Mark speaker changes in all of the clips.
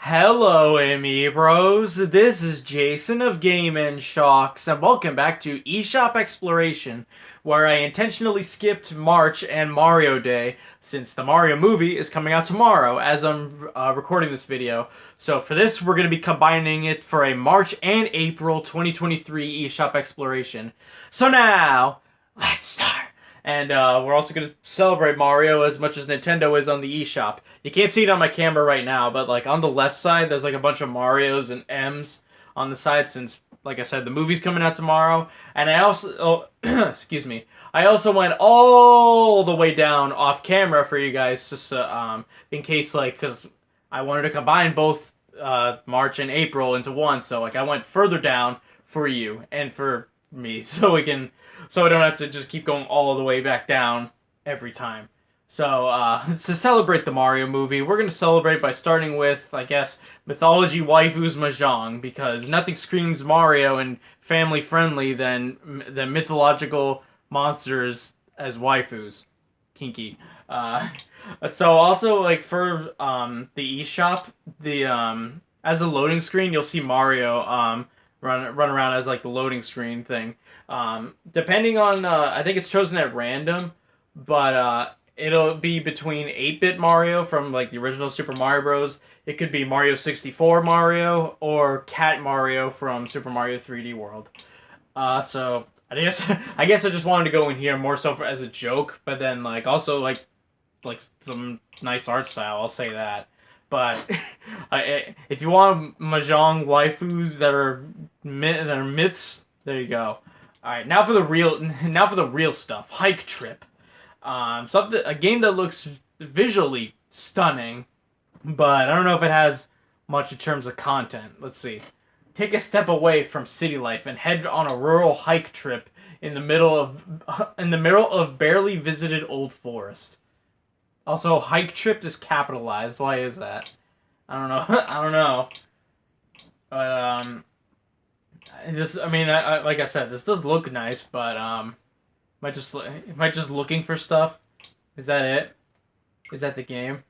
Speaker 1: Hello, amiibros. This is Jason of Shocks, and welcome back to eShop Exploration, where I intentionally skipped March and Mario Day, since the Mario movie is coming out tomorrow as I'm recording this video. So for this, we're going to be combining it for a March and April 2023 eShop Exploration. So now, let's start. And we're also going to celebrate Mario as much as Nintendo is on the eShop. You can't see it on my camera right now, but like on the left side, there's like a bunch of Marios and M's on the side since, like I said, the movie's coming out tomorrow. And I also, excuse me, I also went all the way down off camera for you guys, just in case, like, because I wanted to combine both March and April into one. So like I went further down for you and for me, so I don't have to just keep going all the way back down every time. So, to celebrate the Mario movie, we're going to celebrate by starting with, I guess, Mythology Waifus Mahjong, because nothing screams Mario and family-friendly than mythological monsters as waifus. Kinky. So also, like, for the eShop, as a loading screen, you'll see Mario run around as, like, the loading screen thing. Depending on, I think it's chosen at random, but it'll be between 8-bit Mario from like the original Super Mario Bros. It could be Mario 64 Mario or Cat Mario from Super Mario 3D World. So I guess I just wanted to go in here more so as a joke, but then like also like some nice art style. I'll say that. But if you want mahjong waifus that are myths, there you go. All right, now for the real stuff. Hike Trip. A game that looks visually stunning, but I don't know if it has much in terms of content. Let's see. Take a step away from city life and head on a rural hike trip in the middle of barely visited old forest. Also, hike trip is capitalized. Why is that? I don't know. I don't know. But like I said, this does look nice, but am I just looking for stuff? Is that it? Is that the game?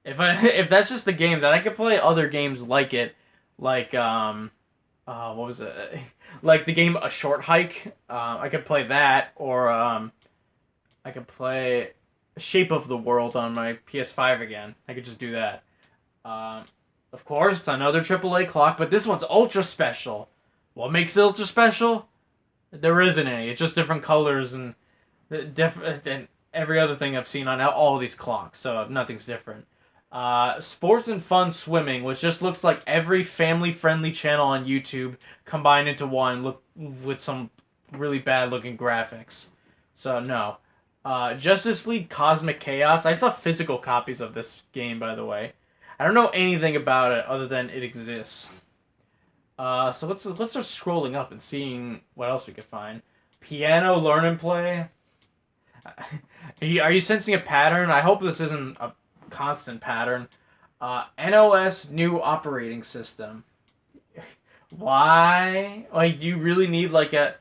Speaker 1: If that's just the game, then I could play other games like it, like what was it? Like the game A Short Hike. I could play that, or I could play Shape of the World on my PS5 again. I could just do that. Of course, another AAA clock, but this one's ultra special. What makes it ultra special? There isn't any. It's just different colors and and every other thing I've seen on all these clocks. So nothing's different. Sports and fun swimming, which just looks like every family-friendly channel on YouTube combined into one, with some really bad-looking graphics. So no. Justice League Cosmic Chaos. I saw physical copies of this game, by the way. I don't know anything about it other than it exists. So let's start scrolling up and seeing what else we could find. Piano Learn and Play. Are you sensing a pattern? I hope this isn't a constant pattern. NOS New Operating System. Why? Like, do you really need like a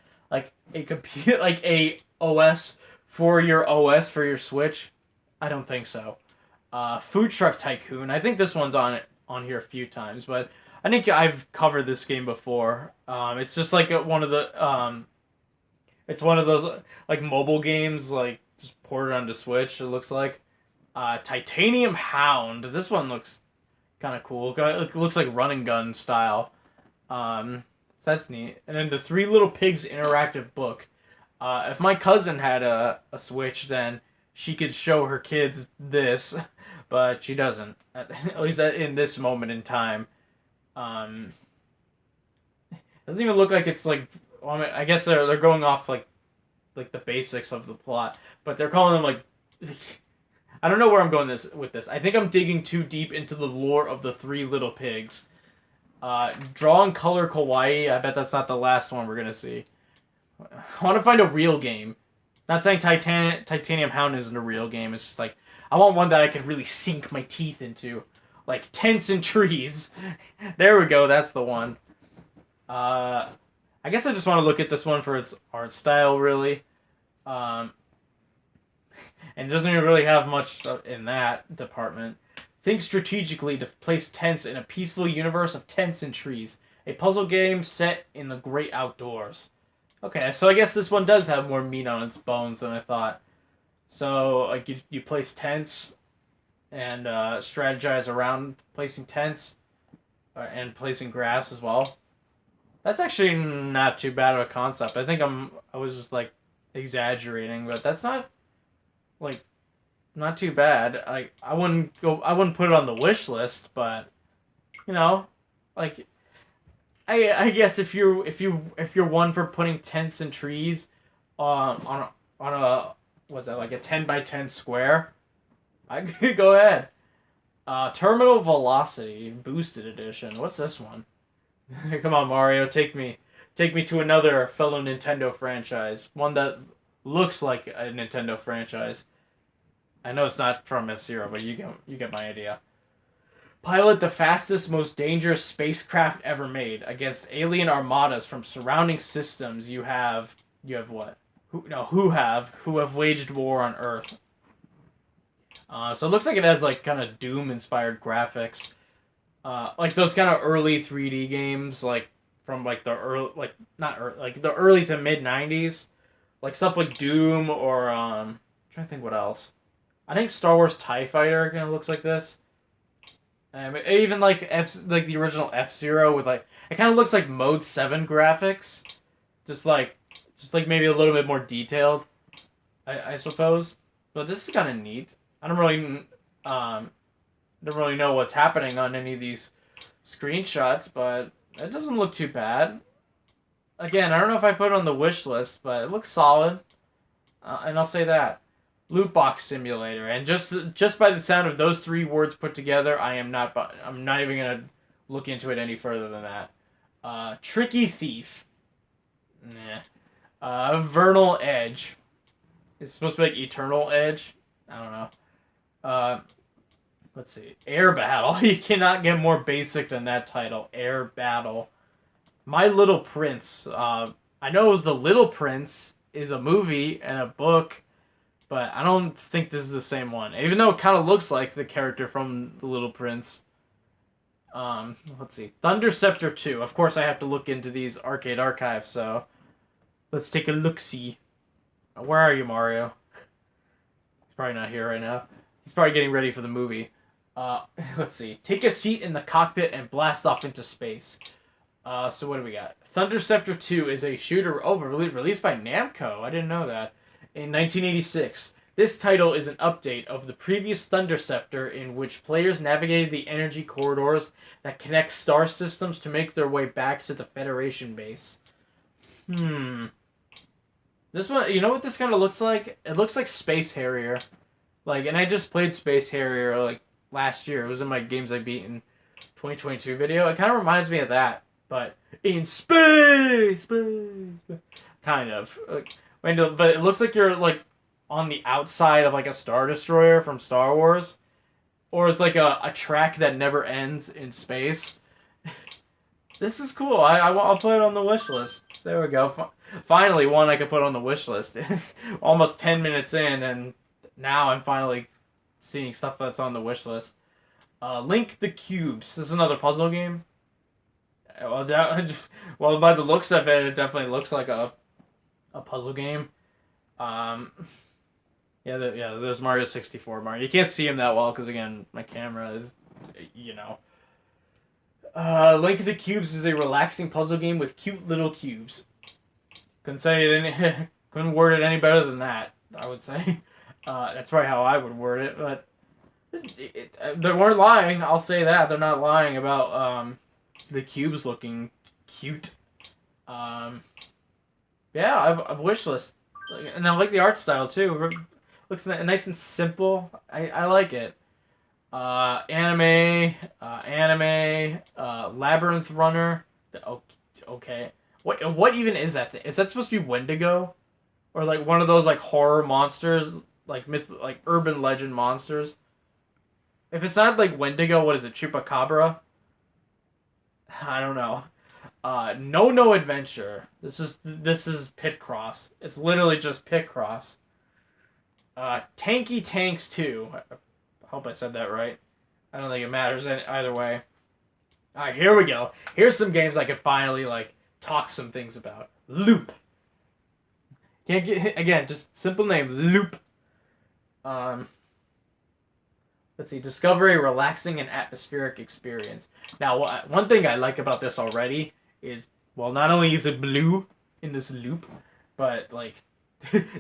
Speaker 1: computer, like a OS for your Switch? I don't think so. Food Truck Tycoon. I think this one's on here a few times, but I think I've covered this game before. It's just like one of the it's one of those like mobile games, like just ported onto Switch. It looks like Titanium Hound. This one looks kind of cool. It looks like run and gun style. So that's neat. And then the Three Little Pigs interactive book. If my cousin had a Switch, then she could show her kids this, but she doesn't. At least in this moment in time. It doesn't even look like it's like. Well, I guess they're going off like the basics of the plot, but they're calling them like. I don't know where I'm going with this. I think I'm digging too deep into the lore of the Three Little Pigs. Draw and Color Kawaii. I bet that's not the last one we're gonna see. I want to find a real game. Not saying Titanium Hound isn't a real game. It's just like I want one that I can really sink my teeth into. Like Tents and Trees. There we go, that's the one. I guess I just want to look at this one for its art style, really. And it doesn't even really have much in that department. Think strategically to place tents in a peaceful universe of tents and trees. A puzzle game set in the great outdoors. Okay, so I guess this one does have more meat on its bones than I thought. So, like, you place tents and strategize around placing tents and placing grass as well. That's actually not too bad of a concept. I think I was just like exaggerating, but that's like not too bad. I wouldn't put it on the wish list, but you know, like I guess if you're one for putting tents and trees on a what's that, like a 10 by 10 square, I could go ahead. Terminal Velocity Boosted Edition. What's this one? Come on, Mario, take me to another fellow Nintendo franchise. One that looks like a Nintendo franchise. I know it's not from F-Zero, but you get my idea. Pilot the fastest, most dangerous spacecraft ever made against alien armadas from surrounding systems. You have what? Who have waged war on Earth. So it looks like it has like kind of Doom-inspired graphics. Like those kind of early 3D games, like from like the early, like not early, like the early to mid 90s, like stuff like Doom or I'm trying to think what else. I think Star Wars TIE Fighter kind of looks like this. Even like like the original F-Zero with like it kind of looks like Mode 7 graphics, just like maybe a little bit more detailed, I suppose. But this is kind of neat. I don't really know what's happening on any of these screenshots, but it doesn't look too bad. Again, I don't know if I put it on the wish list, but it looks solid, and I'll say that. Loot box simulator, and just by the sound of those three words put together, I'm not even gonna look into it any further than that. Tricky Thief. Nah. Vernal Edge. It's supposed to be like Eternal Edge. I don't know. Let's see. Air Battle. You cannot get more basic than that title. Air Battle. My Little Prince. I know The Little Prince is a movie and a book, but I don't think this is the same one. Even though it kind of looks like the character from The Little Prince. Let's see. Thunder Scepter 2. Of course, I have to look into these arcade archives, so let's take a look-see. Where are you, Mario? He's probably not here right now. He's probably getting ready for the movie. Let's see. Take a seat in the cockpit and blast off into space. So what do we got? Thunder Scepter 2 is a shooter released by Namco. I didn't know that. In 1986. This title is an update of the previous Thunder Scepter in which players navigated the energy corridors that connect star systems to make their way back to the Federation base. This one, you know what this kind of looks like? It looks like Space Harrier. Like, and I just played Space Harrier, like, last year. It was in my Games I Beat in 2022 video. It kind of reminds me of that, but in space. Kind of. But it looks like you're, like, on the outside of, like, a Star Destroyer from Star Wars. Or it's like a track that never ends in space. This is cool. I'll put it on the wish list. There we go. Finally, one I could put on the wish list. Almost 10 minutes in, and now I'm finally seeing stuff that's on the wish list. Link the Cubes. This is another puzzle game. Well, by the looks of it, it definitely looks like a puzzle game. There's Mario 64. Mario. You can't see him that well because, again, my camera is, you know. Link the Cubes is a relaxing puzzle game with cute little cubes. Couldn't word it any better than that, I would say. That's probably how I would word it, but they weren't lying. I'll say that. They're not lying about the cubes looking cute. Yeah, I've wish list. And I like the art style, too. Looks nice and simple. I like it. Anime, Labyrinth Runner. Okay. What even is that thing? Is that supposed to be Wendigo? Or like one of those like horror monsters, like urban legend monsters? If it's not like Wendigo, what is it? Chupacabra? I don't know. No Adventure. This is Pitcross. It's literally just Pitcross. Tanky Tanks 2. I hope I said that right. I don't think it matters either way. All right, here we go. Here's some games I could finally like talk some things about. Loop. Can't get again. Just simple name. Loop. Um, let's see. Discover a relaxing and atmospheric experience. Now, one thing I like about this already is, well, not only is it blue in this loop, but like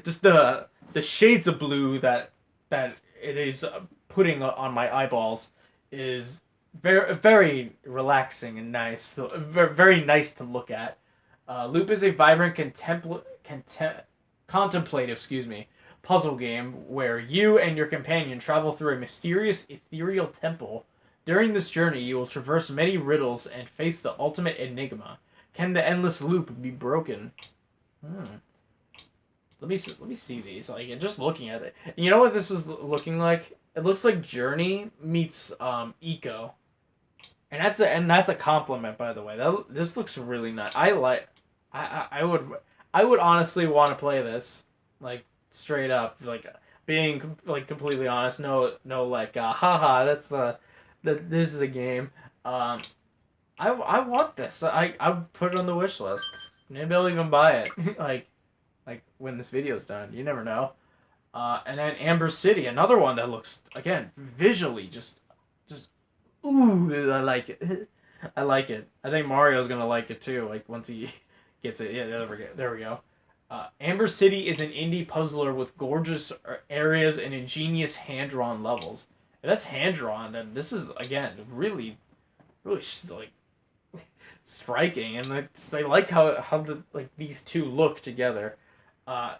Speaker 1: just the shades of blue that it is putting on my eyeballs is very relaxing and nice. So very nice to look at. Loop is a vibrant contemplative, puzzle game where you and your companion travel through a mysterious ethereal temple. During this journey, you will traverse many riddles and face the ultimate enigma. Can the endless loop be broken? Let me see these. Like, just looking at it, you know what this is looking like? It looks like Journey meets Eco, and that's a compliment, by the way. This looks really nice. I would honestly want to play this, like straight up, like being like completely honest. No like haha. This is a game. I want this. I put it on the wish list. Maybe I'll even buy it. like when this video's done. You never know. And then Amber City, another one that looks, again, visually just ooh, I like it. I like it. I think Mario's gonna like it too. Like once he gets it. Yeah, there we go. Amber City is an indie puzzler with gorgeous areas and ingenious hand-drawn levels. If that's hand-drawn, then this is again really like striking, and I like how these two look together. Now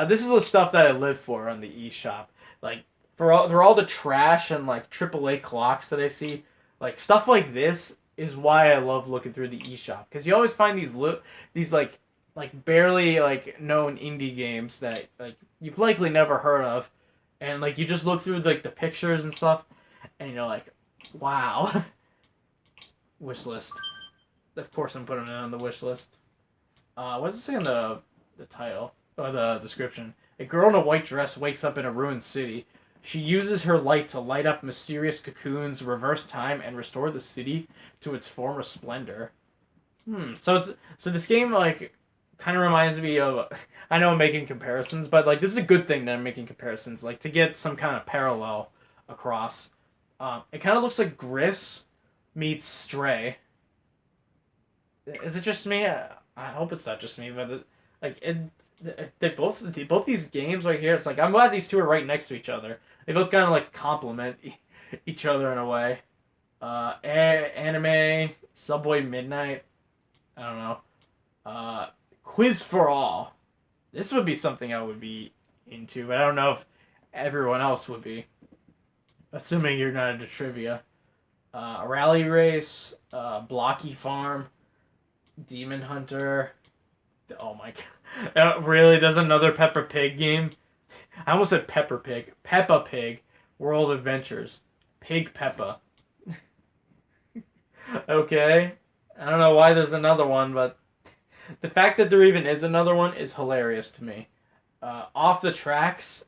Speaker 1: this is the stuff that I live for on the eShop. Like for all the trash and like AAA clocks that I see, like stuff like this is why I love looking through the eShop, because you always find these like barely like known indie games that like you've likely never heard of, and like you just look through like the pictures and stuff, and you're like, wow. Wish list. Of course, I'm putting it on the wish list. What does it say in the title or the description? A girl in a white dress wakes up in a ruined city. She uses her light to light up mysterious cocoons, reverse time, and restore the city to its former splendor. So this game like kind of reminds me of. I know I'm making comparisons, but like this is a good thing that I'm making comparisons, like to get some kind of parallel across. It kind of looks like Gris meets Stray. Is it just me? I hope it's not just me, but they both these games right here. It's like I'm glad these two are right next to each other. They both kind of like complement each other in a way. Anime, Subway Midnight. I don't know. Quiz for All. This would be something I would be into, but I don't know if everyone else would be. Assuming you're not into trivia. Rally Race, Blocky Farm, Demon Hunter. Oh my god. Really? There's another Peppa Pig game? I almost said Peppa Pig. Peppa Pig World Adventures. Pig Peppa. Okay. I don't know why there's another one, but the fact that there even is another one is hilarious to me. Off the Tracks.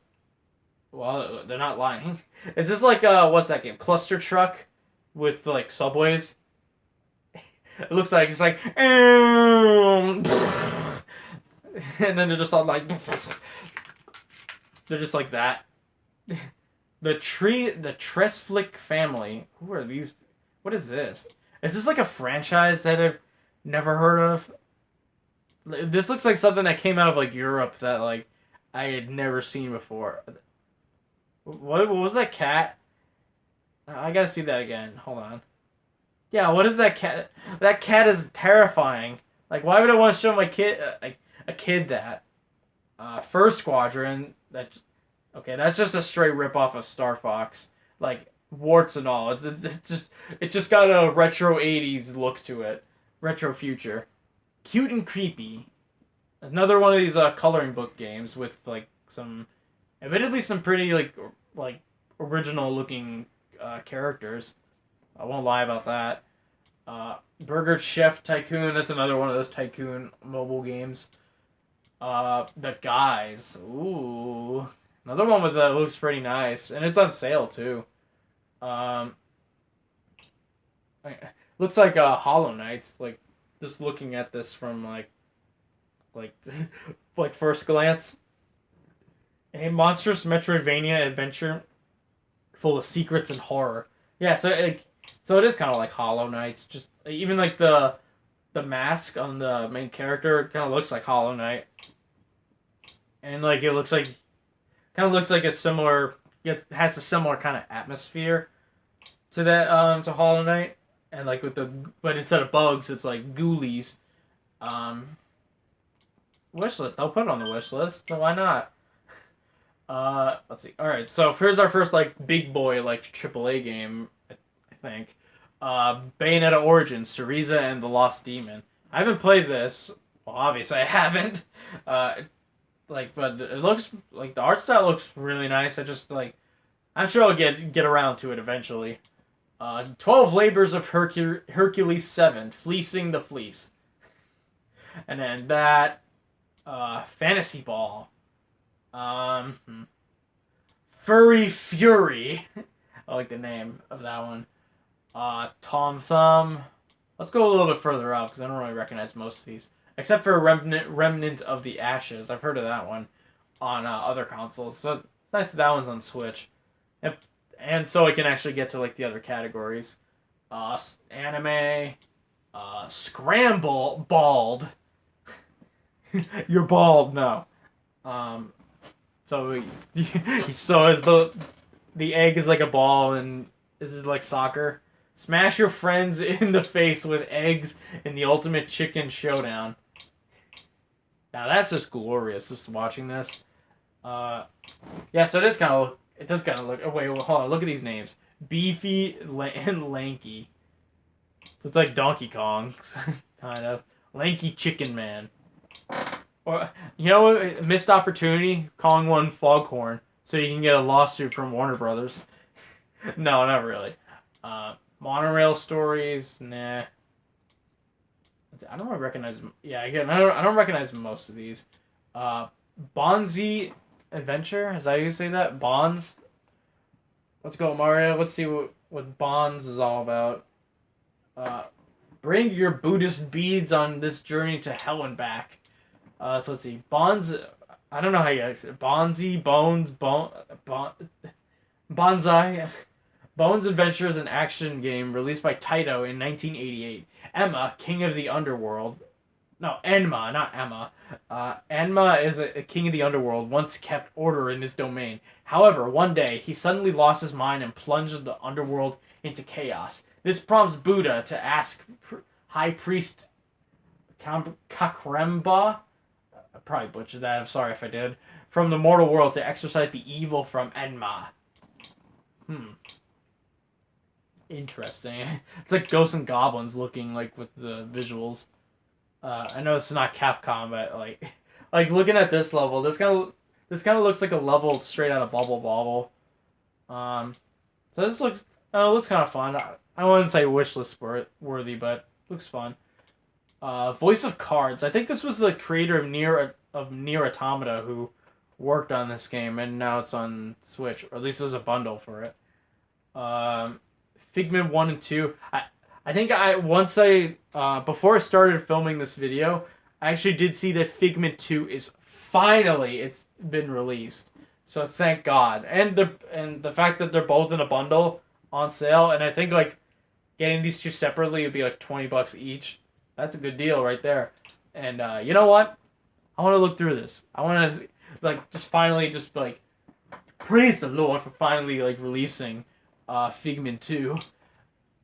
Speaker 1: Well, they're not lying. Is this like, what's that game? Cluster Truck with, like, subways? It looks like it's like, and then they're just all like, they're just like that. The Tresflick family. Who are these? What is this? Is this like a franchise that I've never heard of? This looks like something that came out of like Europe that like I had never seen before. What was that cat? I gotta see that again. Hold on. Yeah, what is that cat? That cat is terrifying. Like, why would I want to show my kid, a kid that? First Squadron. Okay, that's just a straight rip off of Star Fox. Like, warts and all. It just got a retro 80s look to it. Retro future. Cute and Creepy. Another one of these coloring book games with like admittedly some pretty like original looking characters. I won't lie about that. Burger Chef Tycoon. That's another one of those tycoon mobile games. The Guys. Ooh, another one with that looks pretty nice, and it's on sale too. looks like Hollow Knight. Like just looking at this from like like first glance. A monstrous Metroidvania adventure full of secrets and horror. Yeah, so it is kind of like Hollow Knight. Just even like the mask on the main character kind of looks like Hollow Knight, and like it looks like kind of looks like a similar. It has a similar kind of atmosphere to that to Hollow Knight, and like with the but instead of bugs, it's like ghoulies. Um, Wish list. I'll put it on the wish list. So why not? Let's see. All right, so here's our first like big boy like AAA game. I think. Bayonetta Origins, Syriza and the Lost Demon. I haven't played this. Well, obviously I haven't. But it looks like the art style looks really nice. I just like, I'm sure I'll get around to it eventually. 12 Labors of Hercules 7, Fleecing the Fleece. And then that, Fantasy Ball. Furry Fury. I like the name of that one. Tom Thumb. Let's go a little bit further up because I don't really recognize most of these. Except for Remnant of the Ashes. I've heard of that one on other consoles. So it's nice that one's on Switch. And so I can actually get to like the other categories. Anime. Scramble. Bald. You're bald, no. So as the egg is like a ball and this is like soccer. Smash your friends in the face with eggs in the ultimate chicken showdown. Now that's just glorious, just watching this. Yeah, so it does kind of look. Oh wait, hold on. Look at these names: Beefy and Lanky. So it's like Donkey Kong, kind of. Lanky Chicken Man. Or you know what? Missed opportunity calling one Foghorn, so you can get a lawsuit from Warner Brothers. No, not really. Monorail Stories, nah. I don't really recognize. Yeah, again, I don't recognize most of these. Bonzi Adventure, is that how you say that? Bonds. Let's go, Mario. Let's see what Bonds is all about. Bring your Buddhist beads on this journey to hell and back. So let's see. Bonds. I don't know how you say it. Bonzi, Bones, Bonsai. Bones Adventure is an action game released by Taito in 1988. Emma, King of the Underworld. No, Enma, not Emma. Enma is a king of the underworld, once kept order in his domain. However, one day, he suddenly lost his mind and plunged the underworld into chaos. This prompts Buddha to ask High Priest Kakremba, I probably butchered that, I'm sorry if I did, from the mortal world to exorcise the evil from Enma. Interesting. It's like Ghosts and Goblins looking like with the visuals. I know it's not Capcom, but like looking at this level, this kind of looks like a level straight out of Bubble Bobble. So this looks kind of fun. I wouldn't say wishlist worthy, but looks fun. Voice of Cards. I think this was the creator of Nier Automata who worked on this game, and now it's on Switch, or at least there's a bundle for it. Figment 1 and 2. I think before I started filming this video, I actually did see that Figment 2 is finally it's been released. So thank God. And the fact that they're both in a bundle on sale, and I think like getting these two separately would be like $20 each. That's a good deal right there. And you know what? I want to look through this. I want to like just praise the Lord for finally like releasing Figment 2.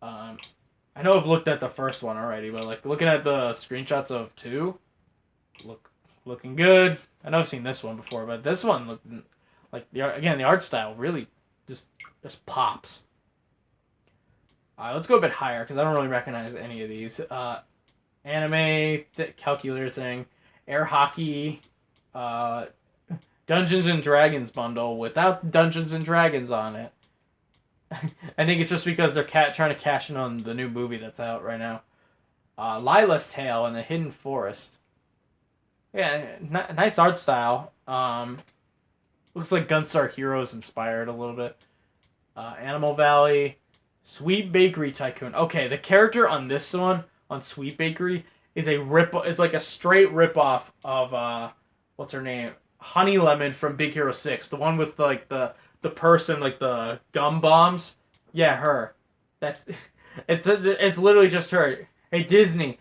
Speaker 1: I know I've looked at the first one already, but like looking at the screenshots of 2, looking good. I know I've seen this one before, but this one looked like the art style really just pops. Let's go a bit higher because I don't really recognize any of these. Anime calculator thing, air hockey, Dungeons and Dragons bundle without Dungeons and Dragons on it. I think it's just because they're trying to cash in on the new movie that's out right now. Lila's Tale and the Hidden Forest. Yeah, nice art style. Looks like Gunstar Heroes inspired a little bit. Animal Valley. Sweet Bakery Tycoon. Okay, the character on this one, on Sweet Bakery, is like a straight rip off of what's her name? Honey Lemon from Big Hero 6. The one with like the person like the gum bombs. Yeah, her. That's it's literally just her. Hey Disney.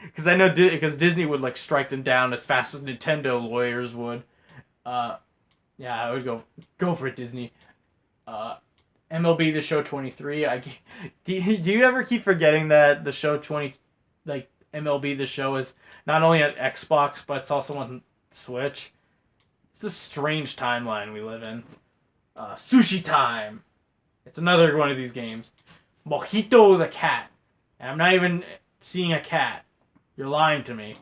Speaker 1: Because I know because Disney would like strike them down as fast as Nintendo lawyers would. Uh, yeah, I would go for it, Disney. MLB The Show 23. Do you ever keep forgetting that the show 20, like MLB The Show is not only on Xbox but it's also on Switch? It's a strange timeline we live in. Sushi Time. It's another one of these games. Mojito the cat. And I'm not even seeing a cat. You're lying to me.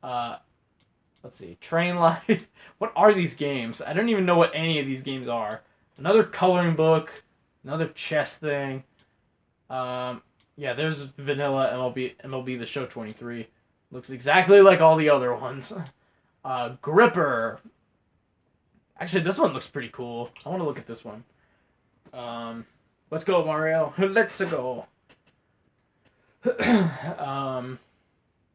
Speaker 1: Let's see. Train Life. What are these games? I don't even know what any of these games are. Another coloring book. Another chess thing. Yeah, there's vanilla MLB The Show 23. Looks exactly like all the other ones. Gripper. Actually, this one looks pretty cool. I want to look at this one. Let's go, Mario. Let's go.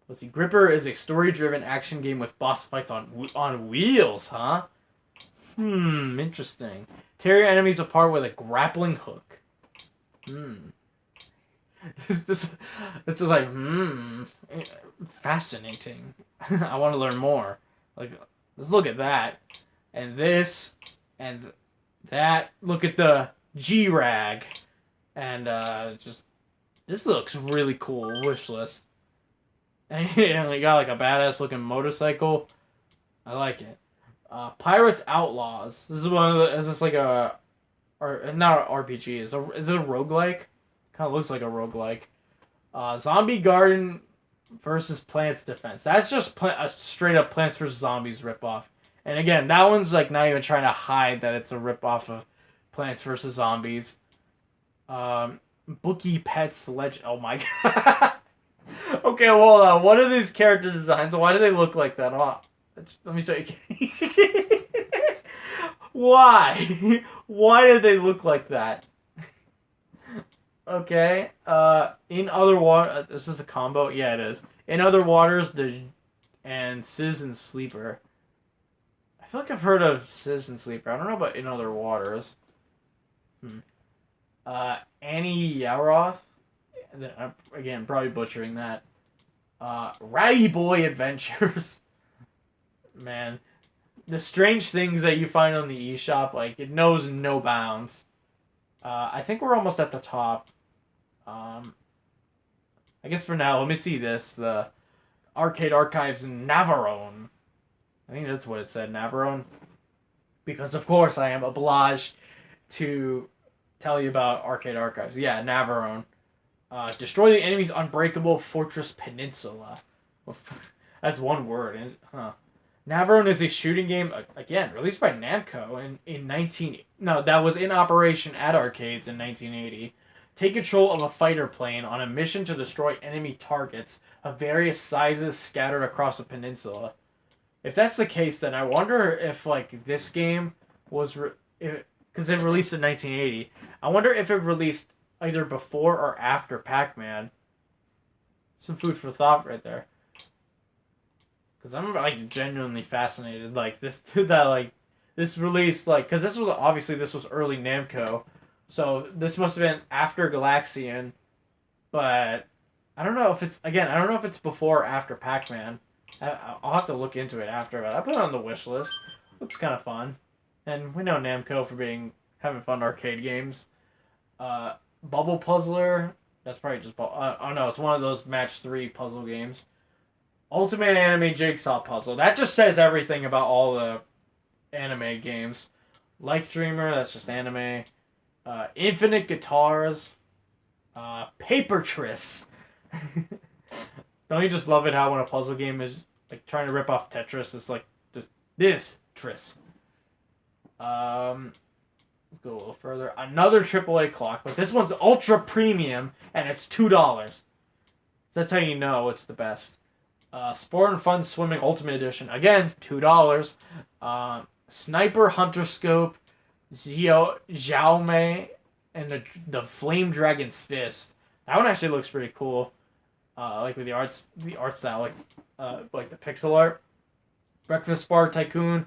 Speaker 1: Let's see. Gripper is a story-driven action game with boss fights on wheels, huh? Interesting. Tear your enemies apart with a grappling hook. This is like, fascinating. I want to learn more. Like, let's look at that. And this. And that. Look at the G-Rag. And, just, this looks really cool. Wish list. And you got like a badass looking motorcycle. I like it. Pirates Outlaws. This is one of the. Is this like a, or not an RPG? Is it a roguelike? Kind of looks like a roguelike. Zombie Garden versus Plants Defense. That's just a straight up Plants vs Zombies ripoff. And again, that one's like not even trying to hide that it's a ripoff of Plants vs Zombies. Bookie Pets Legend. Oh my god. Okay, hold on. What are these character designs? Why do they look like that? Let me show you. Why? Why did they look like that? Okay. In Other Water, this is a combo. Yeah, it is. In Other Waters, and Citizen Sleeper. I feel like I've heard of Citizen Sleeper. I don't know about In Other Waters. Annie Yaroth. Again, probably butchering that. Ratty Boy Adventures. Man, the strange things that you find on the eShop, like, it knows no bounds. I think we're almost at the top. I guess for now, let me see this. The Arcade Archives in Navarone. I think that's what it said, Navarone. Because, of course, I am obliged to tell you about Arcade Archives. Yeah, Navarone. Destroy the enemy's unbreakable Fortress Peninsula. That's one word. Navarone is a shooting game, again, released by Namco that was in operation at arcades in 1980. Take control of a fighter plane on a mission to destroy enemy targets of various sizes scattered across a peninsula. If that's the case, then I wonder if, like, this game was... Because it released in 1980. I wonder if it released either before or after Pac-Man. Some food for thought right there. Because I'm, like, genuinely fascinated. Like, this release, like... Because this was early Namco. So, this must have been after Galaxian. But, I don't know if it's... Again, I don't know if it's before or after Pac-Man. I'll have to look into it after. But I put it on the wish list. Looks kind of fun. And we know Namco for having fun arcade games. Bubble Puzzler. That's probably just... oh, no. It's one of those Match 3 puzzle games. Ultimate Anime Jigsaw Puzzle. That just says everything about all the anime games. Like Dreamer, that's just anime. Infinite Guitars. Paper Tris. Don't you just love it how when a puzzle game is like trying to rip off Tetris, it's like just this Tris. Let's go a little further. Another AAA clock, but this one's ultra premium and it's $2. That's how you know it's the best. Sport and Fun Swimming Ultimate Edition. Again, $2. Sniper Hunter Scope, Xiaomei, and the Flame Dragon's Fist. That one actually looks pretty cool. Like with the art style, like the pixel art. Breakfast Bar Tycoon.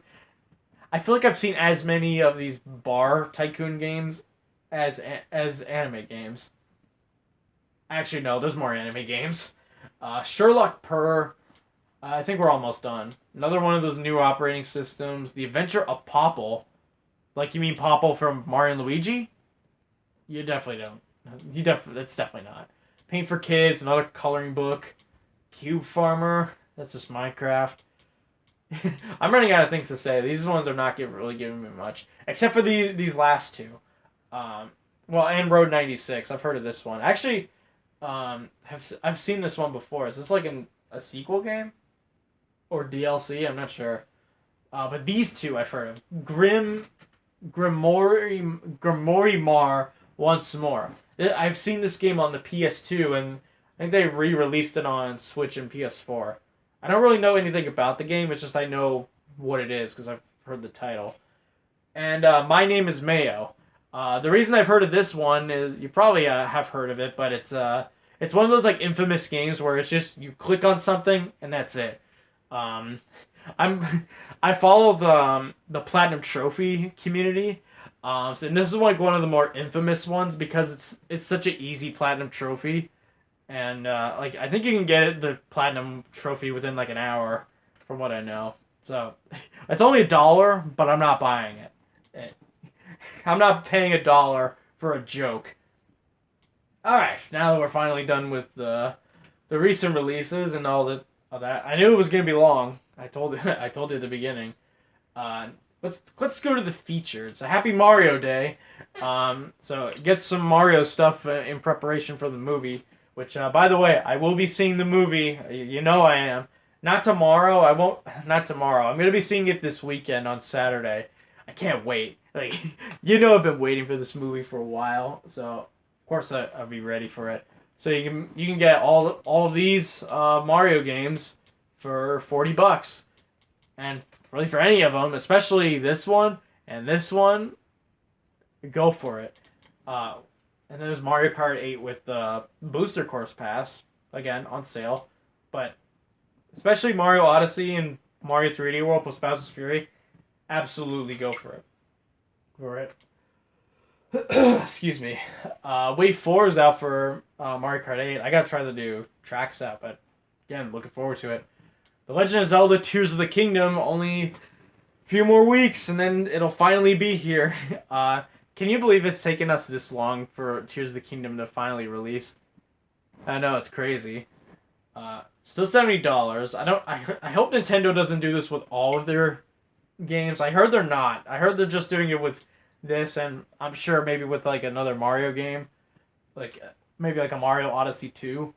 Speaker 1: I feel like I've seen as many of these bar tycoon games as anime games. Actually, no, there's more anime games. Sherlock Purr. I think we're almost done. Another one of those new operating systems. The Adventure of Popple. Like, you mean Popple from Mario and Luigi? You definitely don't. That's definitely not. Paint for Kids, another coloring book. Cube Farmer. That's just Minecraft. I'm running out of things to say. These ones are not really giving me much, except for these last two. Well, and Road 96. I've heard of this one. Actually, I've seen this one before. Is this like a sequel game or DLC? I'm not sure. But these two I've heard of. Grimoire Mar Once More. I've seen this game on the PS2, and I think they re-released it on Switch and PS4. I don't really know anything about the game. It's just I know what it is because I've heard the title. And My Name is Mayo. The reason I've heard of this one is you probably have heard of it, but it's one of those like infamous games where it's just you click on something and that's it. I follow the Platinum Trophy community, and this is like one of the more infamous ones because it's such an easy Platinum Trophy. And like I think you can get the Platinum Trophy within like an hour, from what I know. So it's only $1, but I'm not buying it. I'm not paying $1 for a joke. All right, now that we're finally done with the recent releases and all that, I knew it was gonna be long. I told you at the beginning. Let's go to the feature. It's a Happy Mario Day, so get some Mario stuff in preparation for the movie. Which, by the way, I will be seeing the movie. You know I am. Not tomorrow. I won't. Not tomorrow. I'm gonna be seeing it this weekend on Saturday. I can't wait. Like, you know, I've been waiting for this movie for a while, so of course I'll be ready for it. So you can get all of these Mario games for $40, and really for any of them, especially this one and this one, go for it. And then there's Mario Kart 8 with the Booster Course Pass, again, on sale. But especially Mario Odyssey and Mario 3D World plus Bowser's Fury, absolutely go for it. Excuse me. Wave 4 is out for Mario Kart 8. I gotta try the new track set, but again, looking forward to it. The Legend of Zelda Tears of the Kingdom, only a few more weeks, and then it'll finally be here. Can you believe it's taken us this long for Tears of the Kingdom to finally release? I know, it's crazy. Still $70. I hope Nintendo doesn't do this with all of their games. I heard they're not. I heard they're just doing it with this, and I'm sure maybe with like another Mario game, like maybe like a Mario Odyssey 2.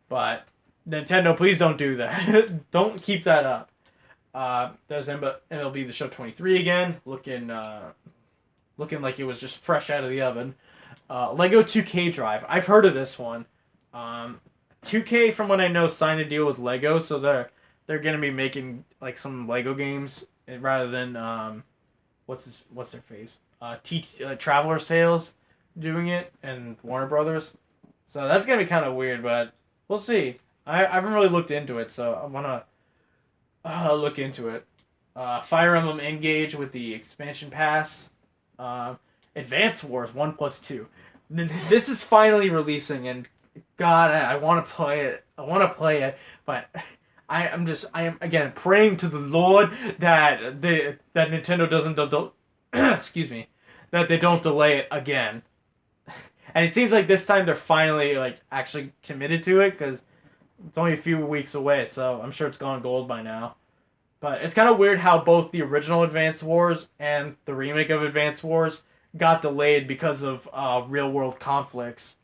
Speaker 1: But Nintendo, please don't do that. Don't keep that up. There's MLB The Show 23 again, looking like it was just fresh out of the oven. Lego 2K Drive. I've heard of this one. 2K, from what I know, signed a deal with Lego, so they're gonna be making like some Lego games rather than what's their face? Traveler Sales doing it and Warner Brothers. So that's gonna be kind of weird, but we'll see. I haven't really looked into it, so I wanna look into it. Fire Emblem Engage with the expansion pass. Advance Wars 1+2. This is finally releasing, and God, I want to play it. But I am again praying to the Lord that Nintendo doesn't excuse me, that they don't delay it again. And it seems like this time they're finally like actually committed to it because it's only a few weeks away, so I'm sure it's gone gold by now. But it's kind of weird how both the original Advance Wars and the remake of Advance Wars got delayed because of real-world conflicts.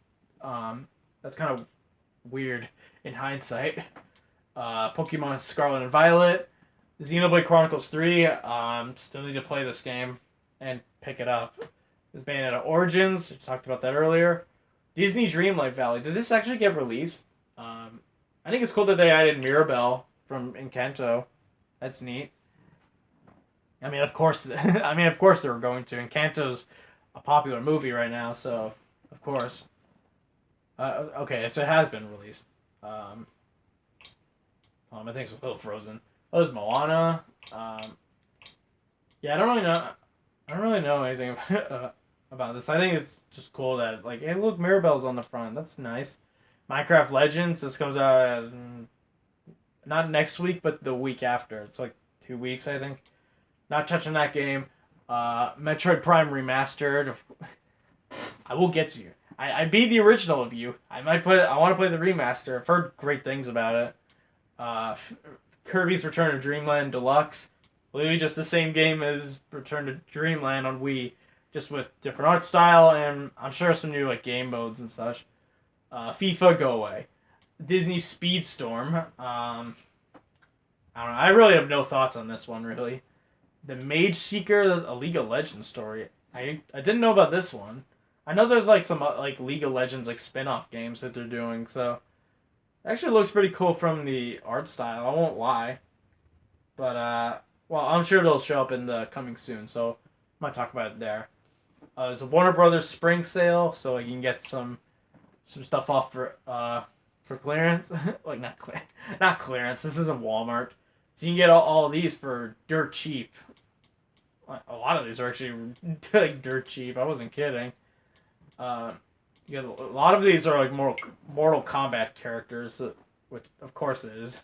Speaker 1: That's kind of weird in hindsight. Pokemon Scarlet and Violet, Xenoblade Chronicles 3. Still need to play this game and pick it up. This Bayonetta Origins, we talked about that earlier. Disney Dreamlight Valley. Did this actually get released? I think it's cool that they added Mirabelle from Encanto. That's neat. I mean, of course they were going to. Encanto's a popular movie right now, so of course. Okay, so it has been released. I think it's a little frozen. Oh, there's Moana. Yeah, I don't really know. I don't really know anything about this. I think it's just cool that like, hey, look, Mirabelle's on the front. That's nice. Minecraft Legends. This comes out not next week, but the week after. It's like 2 weeks, I think. Not touching that game. Metroid Prime Remastered. I will get to you. I beat the original of you. I want to play the remaster. I've heard great things about it. Kirby's Return to Dreamland Deluxe. Literally just the same game as Return to Dreamland on Wii, just with different art style and I'm sure some new like game modes and such. FIFA Go Away. Disney Speedstorm. I don't know. I really have no thoughts on this one really. The Mage Seeker, a League of Legends story. I didn't know about this one. I know there's like some like League of Legends like spin-off games that they're doing, so it actually looks pretty cool from the art style. I won't lie, but well, I'm sure it'll show up in the coming soon, so I might talk about it there. There's a Warner Brothers spring sale, so you can get some stuff off for clearance. Like not clearance. This isn't Walmart. So you can get all of these for dirt cheap. A lot of these are actually like dirt cheap. I wasn't kidding. You got a lot of these are like Mortal Kombat characters, which of course it is.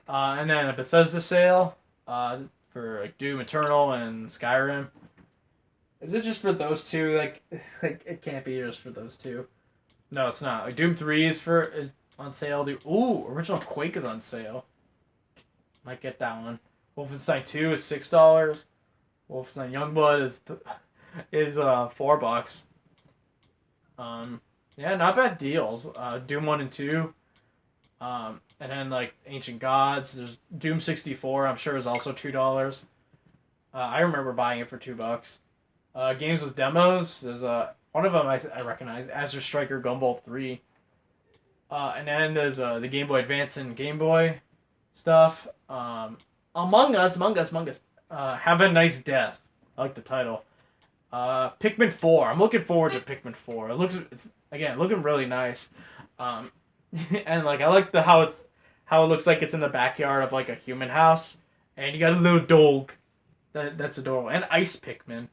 Speaker 1: And then a Bethesda sale for like Doom Eternal and Skyrim. Is it just for those two? Like it can't be just for those two. No, it's not. Like Doom 3 is on sale. Ooh, original Quake is on sale. Might get that one. Wolfenstein 2 is $6. Wolfenstein Youngblood is $4. Yeah, not bad deals. Doom 1 and 2. And then like Ancient Gods. There's Doom 64. I'm sure is also $2. I remember buying it for $2. Games with demos. There's one of them I recognize. Azure Striker Gumball 3. And then there's the Game Boy Advance and Game Boy stuff. Among Us. Have a Nice Death. I like the title. Pikmin 4. I'm looking forward to Pikmin 4. It's looking really nice. And like I like how it looks like it's in the backyard of like a human house, and you got a little dog. That's adorable. And Ice Pikmin.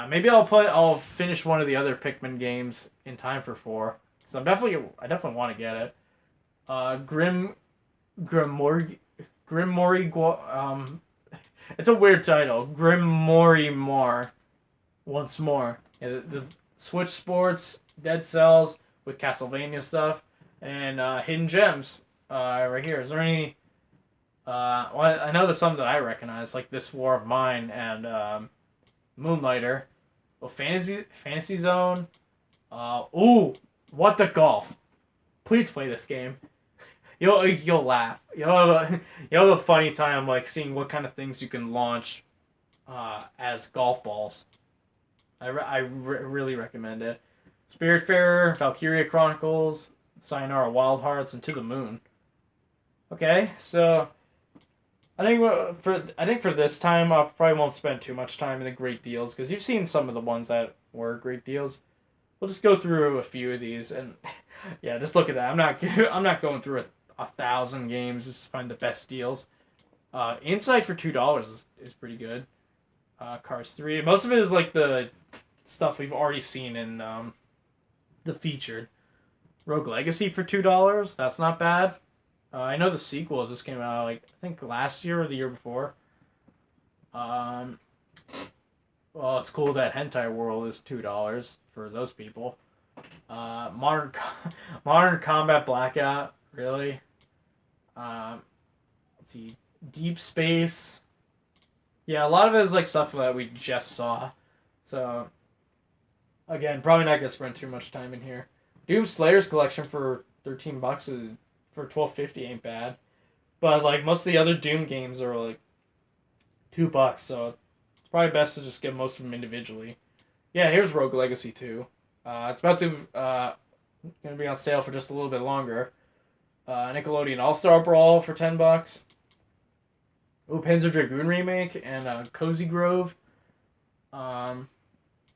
Speaker 1: Maybe I'll finish one of the other Pikmin games in time for 4. So I definitely want to get it. Grimoire. It's a weird title. Grimoire More. Once more. Yeah, the Switch Sports, Dead Cells with Castlevania stuff, and Hidden Gems. Right here. Is there any? Well, I know there's some that I recognize, like This War of Mine and Moonlighter. Well, Fantasy Zone. Ooh, What the Golf. Please play this game. You'll laugh. You'll have a funny time like seeing what kind of things you can launch as golf balls. I really recommend it. Spiritfarer, Valkyria Chronicles, Sayonara Wild Hearts, and To the Moon. Okay, so I think for this time I probably won't spend too much time in the great deals because you've seen some of the ones that were great deals. We'll just go through a few of these and yeah, just look at that. I'm not going through 1,000 games just to find the best deals. Inside for $2 is pretty good. Cars 3. Most of it is like the stuff we've already seen in the featured. Rogue Legacy for $2. That's not bad. I know the sequel just came out like I think last year or the year before. Well, it's cool that Hentai World is $2 for those people. Modern Combat Blackout, really. Let's see, Deep Space. Yeah, a lot of it is like stuff that we just saw. So, again, probably not gonna spend too much time in here. Doom Slayer's collection for $13 is for $12.50 ain't bad, but like most of the other Doom games are like $2, so it's probably best to just get most of them individually. Yeah, here's Rogue Legacy 2. It's about to gonna be on sale for just a little bit longer. Nickelodeon All Star Brawl for $10. Ooh, Panzer Dragoon remake and Cozy Grove.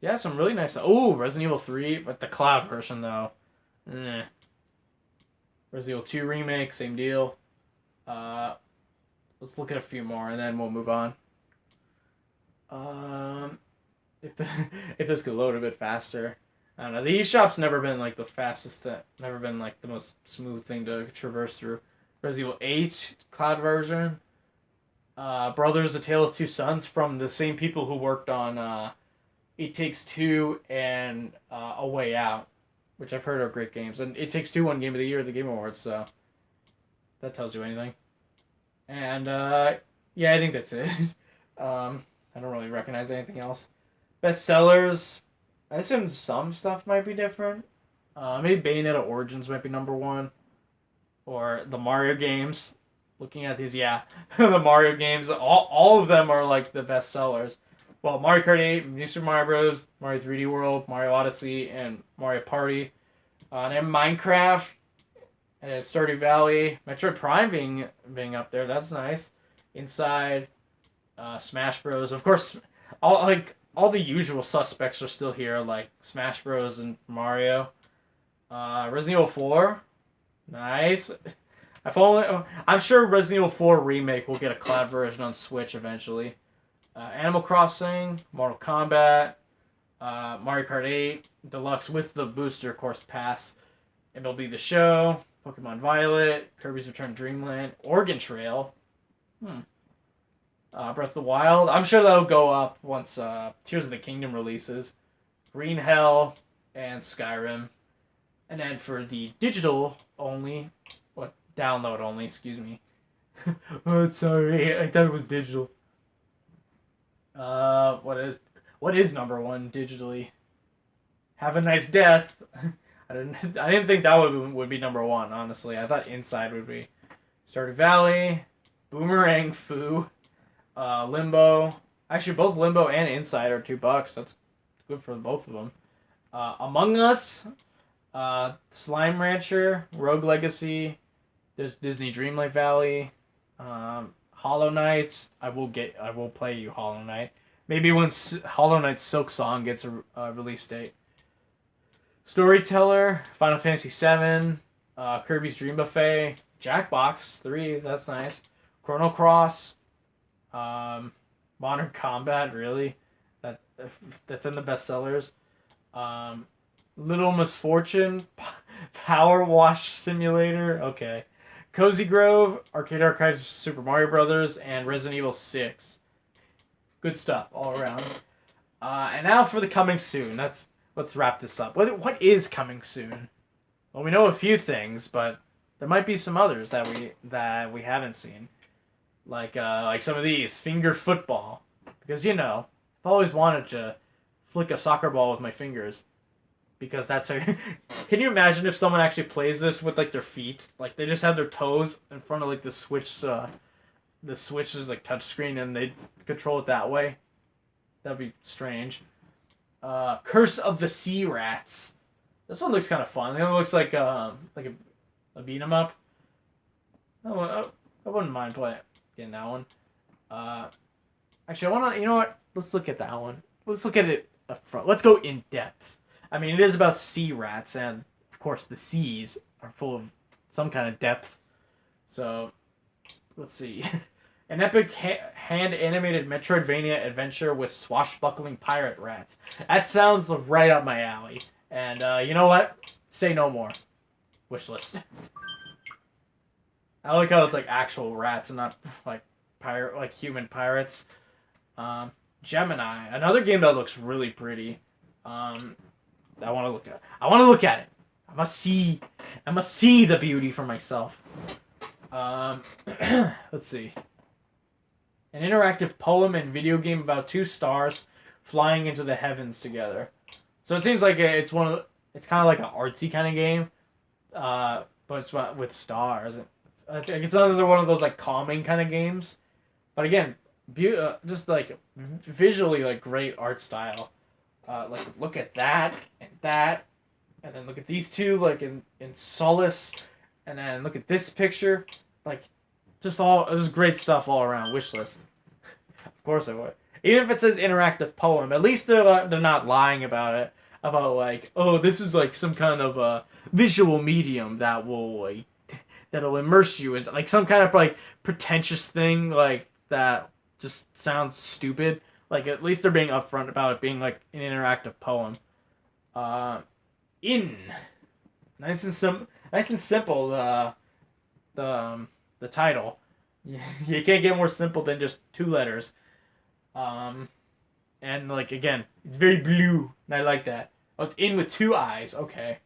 Speaker 1: Yeah, some really nice. Oh, Resident Evil 3, but the cloud version though. Eh. Resident Evil 2 remake, same deal. Let's look at a few more and then we'll move on. If the, if this could load a bit faster. I don't know. The eShop's never been like the fastest, never been like the most smooth thing to traverse through. Resident Evil 8 cloud version. Brothers: A Tale of Two Sons from the same people who worked on It Takes Two and A Way Out, which I've heard are great games. And It Takes Two won Game of the Year at the Game Awards, so that tells you anything. And yeah, I think that's it. I don't really recognize anything else. Bestsellers, I assume some stuff might be different. Maybe Bayonetta Origins might be number one. Or the Mario games. Looking at these, yeah. The Mario games, all of them are like the best sellers. Well, Mario Kart 8, New Super Mario Bros., Mario 3D World, Mario Odyssey, and Mario Party. And then Minecraft, and Stardew Valley, Metroid Prime being up there, that's nice. Inside, Smash Bros. Of course, all the usual suspects are still here, like Smash Bros. And Mario. Resident Evil 4, nice. I'm sure Resident Evil 4 Remake will get a cloud version on Switch eventually. Animal Crossing, Mortal Kombat, Mario Kart 8 Deluxe with the Booster Course Pass, MLB The Show, Pokemon Violet, Kirby's Return Dreamland, Oregon Trail, Breath of the Wild. I'm sure that'll go up once Tears of the Kingdom releases. Green Hell and Skyrim. And then for the digital only, download only, excuse me. Oh, sorry, I thought it was digital. What is number one digitally? Have a Nice Death. I didn't think that would be number one, honestly. I thought Inside would be. Stardew Valley, Boomerang Fu, Limbo. Actually, both Limbo and Inside are $2. That's good for both of them. Among Us, Slime Rancher, Rogue Legacy. There's Disney Dreamlight Valley, Hollow Knight. I will play you Hollow Knight. Maybe when Hollow Knight's Silk Song gets a release date. Storyteller, Final Fantasy VII, Kirby's Dream Buffet, Jackbox 3. That's nice. Chrono Cross, Modern Combat. Really, that's in the bestsellers. Little Misfortune, Power Wash Simulator. Okay. Cozy Grove, Arcade Archives, Super Mario Brothers, and Resident Evil 6. Good stuff all around. And now for the coming soon. Let's wrap this up. What is coming soon? Well, we know a few things, but there might be some others that we haven't seen, like some of these finger football, because I've always wanted to flick a soccer ball with my fingers. Because that's how. Can you imagine if someone actually plays this with like their feet? Like they just have their toes in front of like the Switch. The Switch is like touchscreen, and they control it that way. That'd be strange. Curse of the Sea Rats. This one looks kind of fun. It looks like a beat 'em up. I wouldn't mind getting that one. Actually, I wanna. You know what? Let's look at that one. Let's look at it up front. Let's go in depth. I mean, it is about sea rats, and of course the seas are full of some kind of depth. So, let's see. An epic hand-animated Metroidvania adventure with swashbuckling pirate rats. That sounds right up my alley. And you know what? Say no more. Wishlist. I like how it's like actual rats and not like human pirates. Gemini, another game that looks really pretty. I want to look at. I want to look at it. I must see the beauty for myself. Let's see. An interactive poem and video game about two stars flying into the heavens together. So it seems like it's kind of like an artsy kind of game, but it's with stars. I think it's another one of those like calming kind of games. But again, just like visually like great art style. Like look at that, and then look at these two like in solace, and then look at this picture, like just great stuff all around. Wish list. Of course I would. Even if it says interactive poem, at least they're not lying about it. About like, oh, this is like some kind of visual medium that will like that'll immerse you in like some kind of like pretentious thing like that just sounds stupid. Like at least they're being upfront about it being like an interactive poem. Uh, in nice and simple. The title. You can't get more simple than just 2 letters. Um, and like again, it's very blue, and I like that. Oh, it's in with 2 eyes. Okay.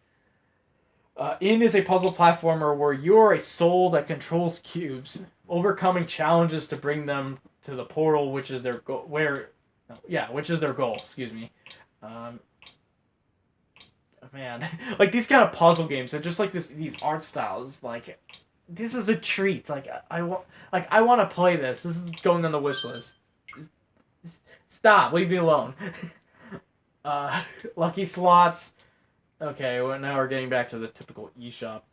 Speaker 1: In is a puzzle platformer where you're a soul that controls cubes, overcoming challenges to bring them to the portal, which is their goal. Which is their goal. Excuse me. Um, man, like these kind of puzzle games, they're just like these art styles. Like, this is a treat. Like I want to play this. This is going on the wish list. Stop. Leave me alone. Lucky slots. Okay, well, now we're getting back to the typical eShop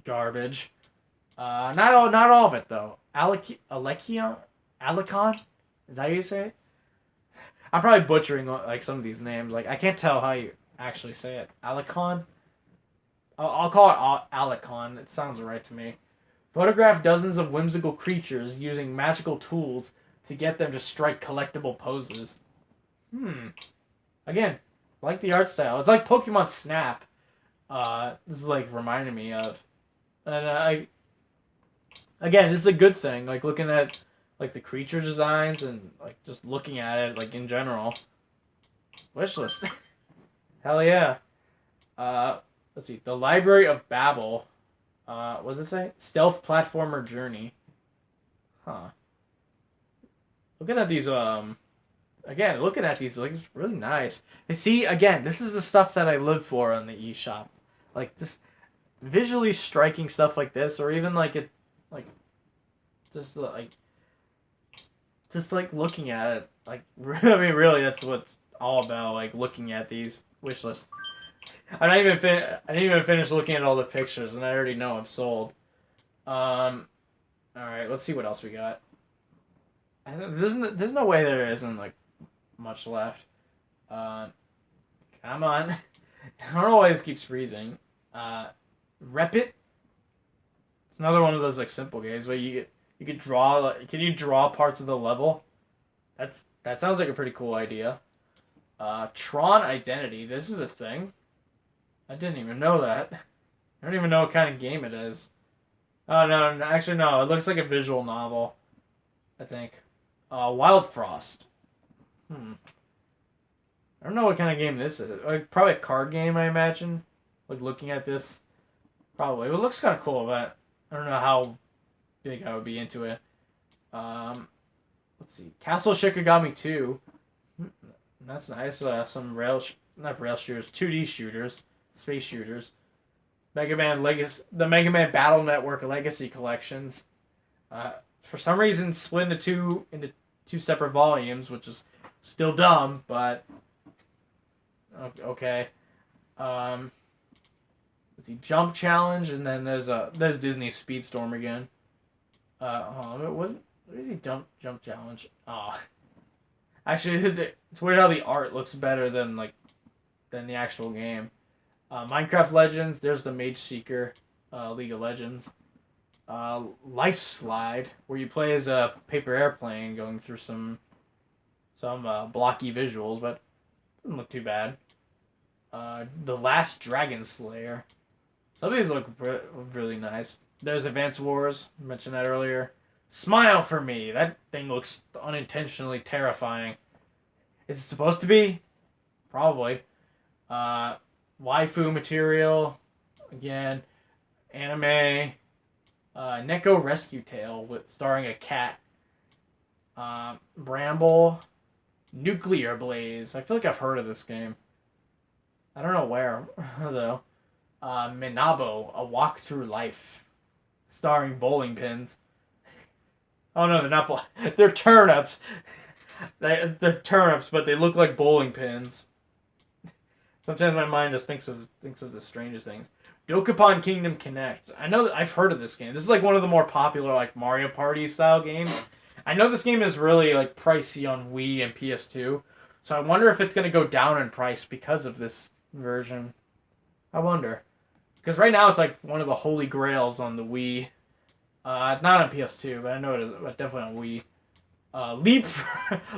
Speaker 1: garbage. Not all of it though. Alecon? Is that how you say it? I'm probably butchering like some of these names. Like I can't tell how you actually say it. Alecon? I'll call it Alecon. It sounds right to me. Photograph dozens of whimsical creatures using magical tools to get them to strike collectible poses. Again, like the art style. It's like Pokemon Snap. This is like reminding me of. And again, this is a good thing. Like looking at like the creature designs and like just looking at it like in general. Wishlist. Hell yeah. Let's see. The Library of Babel. What does it say? Stealth platformer journey. Huh. Looking at these again, looking at these, like, it's really nice. And see, again, this is the stuff that I live for on the eShop. Like, just visually striking stuff like this, or even, like, just looking at it. Like, I mean, really, that's what it's all about, like, looking at these wish lists. I didn't even finish looking at all the pictures, and I already know I'm sold. Alright, let's see what else we got. There's no way there isn't, like, much left. Come on. I don't know why this keeps freezing. Rep It. It's another one of those like simple games where you could draw. Like, can you draw parts of the level? That sounds like a pretty cool idea. Tron Identity. This is a thing. I didn't even know that. I don't even know what kind of game it is. Oh no, actually no. It looks like a visual novel. I think. Wild Frost. I don't know what kind of game this is. Like, probably a card game, I imagine. Like, looking at this. Probably. It looks kind of cool, but I don't know how big I would be into it. Let's see. Castle Shikigami 2. That's nice. Some not rail shooters, 2D shooters. Space shooters. Mega Man Legacy. The Mega Man Battle Network Legacy Collections. For some reason, split into two separate volumes, which is still dumb, but okay. Let's see, Jump Challenge, and then there's Disney Speedstorm again. What is he Jump Challenge? Actually, it's weird how the art looks better than the actual game. Minecraft Legends. There's the Mage Seeker, League of Legends. Life Slide, where you play as a paper airplane going through some blocky visuals, but doesn't look too bad. The Last Dragon Slayer. Some of these look really nice. There's Advance Wars, I mentioned that earlier. Smile for Me. That thing looks unintentionally terrifying. Is it supposed to be? Probably. Waifu Material. Again. Anime. Neko Rescue Tale starring a cat. Bramble. Nuclear Blaze. I feel like I've heard of this game. I don't know where, though. Minabo, A Walk Through Life. Starring bowling pins. Oh no, they're not they're turnips. They're turnips, but they look like bowling pins. Sometimes my mind just thinks of the strangest things. Dokapon Kingdom Connect. I know that I've heard of this game. This is like one of the more popular like Mario Party style games. I know this game is really like pricey on Wii and PS2, so I wonder if it's gonna go down in price because of this version. I wonder. Because right now it's like one of the holy grails on the Wii. Not on PS2, but I know it is definitely on Wii. Leap,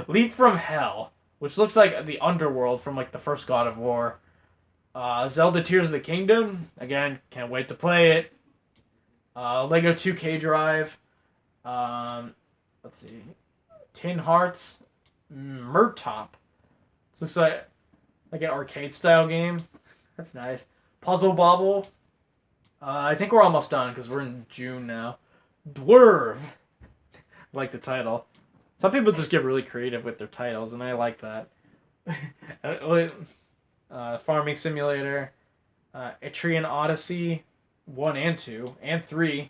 Speaker 1: Leap from Hell, which looks like the underworld from like the first God of War. Zelda Tears of the Kingdom, again, can't wait to play it. Lego 2K Drive. Let's see, Tin Hearts, Murtop. Looks like an arcade style game. That's nice. Puzzle Bobble. I think we're almost done because we're in June now. Dwarf. Like the title. Some people just get really creative with their titles, and I like that. Farming Simulator, Etrian Odyssey, 1 and 2, and 3.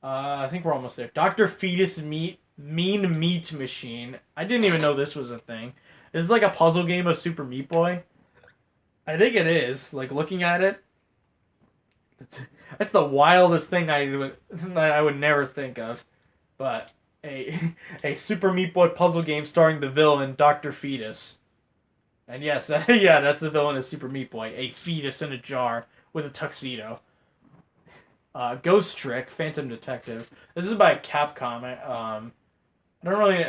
Speaker 1: I think we're almost there. Dr. Fetus Mean Meat Machine. I didn't even know this was a thing. This is like a puzzle game of Super Meat Boy. I think it is. Like, looking at it, that's the wildest thing I would never think of. But a Super Meat Boy puzzle game starring the villain Dr. Fetus. And yes, yeah, that's the villain of Super Meat Boy. A fetus in a jar with a tuxedo. Ghost Trick, Phantom Detective. This is by Capcom. I don't really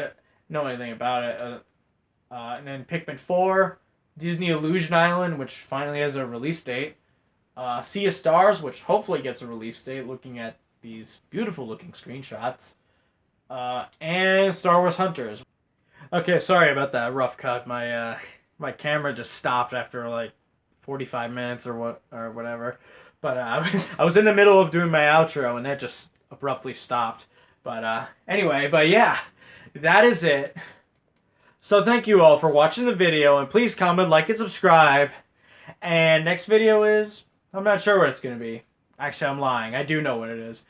Speaker 1: know anything about it. And then Pikmin 4, Disney Illusion Island, which finally has a release date. Sea of Stars, which hopefully gets a release date, looking at these beautiful looking screenshots. And Star Wars Hunters. Okay, sorry about that rough cut. My camera just stopped after like 45 minutes or whatever. But I was in the middle of doing my outro and that just abruptly stopped. But anyway, but yeah, that is it. So thank you all for watching the video, and please comment, like, and subscribe. And next video is, I'm not sure what it's going to be. Actually, I'm lying. I do know what it is.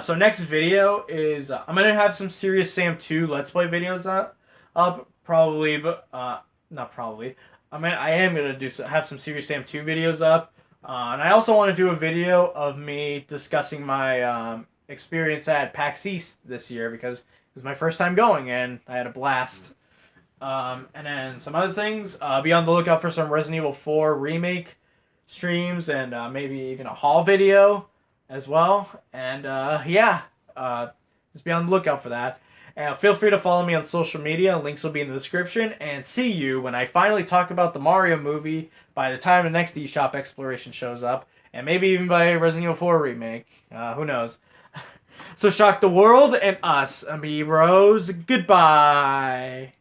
Speaker 1: So next video is, I'm going to have some Serious Sam 2 Let's Play videos up probably, but not probably. I am going to have some Serious Sam 2 videos up. And I also want to do a video of me discussing my experience at PAX East this year, because it was my first time going and I had a blast. And then some other things. Be on the lookout for some Resident Evil 4 remake streams and maybe even a haul video as well. And yeah, just be on the lookout for that. And feel free to follow me on social media. Links will be in the description. And see you when I finally talk about the Mario movie by the time the next eShop exploration shows up. And maybe even by Resident Evil 4 remake. Who knows? So shock the world and us, amiibros. Goodbye.